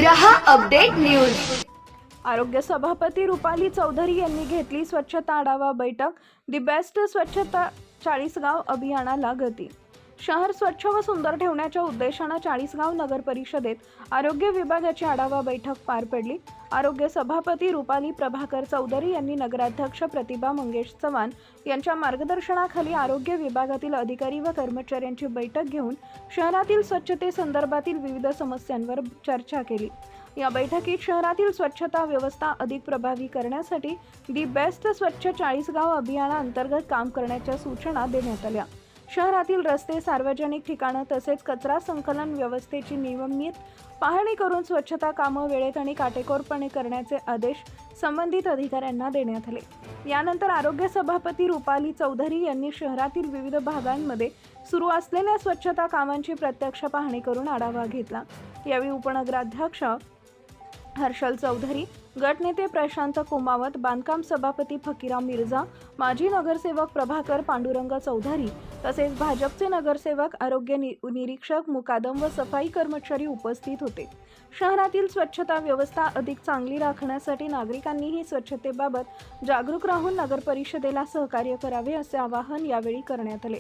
रहा update news. आरोग्य सभापती रुपाली चौधरी यांनी घेतली स्वच्छता आढावा बैठक। दी बेस्ट स्वच्छता 40 गाव अभियानाला गती। शहर स्वच्छ व सुंदर ठेवण्याच्या उद्देशाने 40 गाव नगर परिषदेत आरोग्य विभागाची आढावा बैठक पार पडली। आरोग्य सभापती रुपाली प्रभाकर चौधरी यांनी नगराध्यक्ष प्रतिभा मंगेश चव्हाण यांच्या मार्गदर्शनाखाली आरोग्य विभागातील अधिकारी व कर्मचाऱ्यांची बैठक घेऊन शहरातील स्वच्छतेसंदर्भातील विविध समस्यांवर चर्चा केली। या बैठकीत शहरातील स्वच्छता व्यवस्था अधिक प्रभावी करण्यासाठी दी बेस्ट स्वच्छ 40 गाव अभियानाअंतर्गत काम करण्याच्या सूचना देण्यात आल्या। शहरातील रस्ते, सार्वजनिक ठिकाणे तसेच कचरा संकलन व्यवस्थेची नियमित पाहणी करून स्वच्छता कामे वेळेत आणि काटेकोरपणे करण्याचे आदेश संबंधित अधिकाऱ्यांना देण्यात आले। यानंतर आरोग्य सभापती रुपाली चौधरी यांनी शहरातील विविध भागांमध्ये सुरू असलेल्या स्वच्छता कामांची प्रत्यक्ष पाहणी करून आढावा घेतला। यावेळी उपनगराध्यक्ष हर्षल चौधरी, गटनेते प्रशांत कुमावत, बांधकाम सभापती फकीरा मिर्झा, माजी नगरसेवक प्रभाकर पांडुरंग चौधरी तसेच भाजपचे नगरसेवक, आरोग्य निरीक्षक, मुकादम व सफाई कर्मचारी उपस्थित होते। शहरातील स्वच्छता व्यवस्था अधिक चांगली राखण्यासाठी नागरिकांनीही स्वच्छतेबाबत जागरूक राहून नगर परिषदेला सहकार्य करावे असे आवाहन यावेळी करण्यात आले।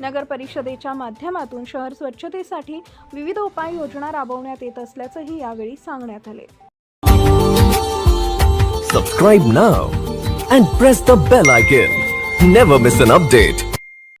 नगर परिषदेच्या माध्यमातून शहर स्वच्छतेसाठी विविध उपाययोजना राबवण्यात येत असल्याचंही यावेळी सांगण्यात आले। Subscribe now and press the bell icon. Never miss an update.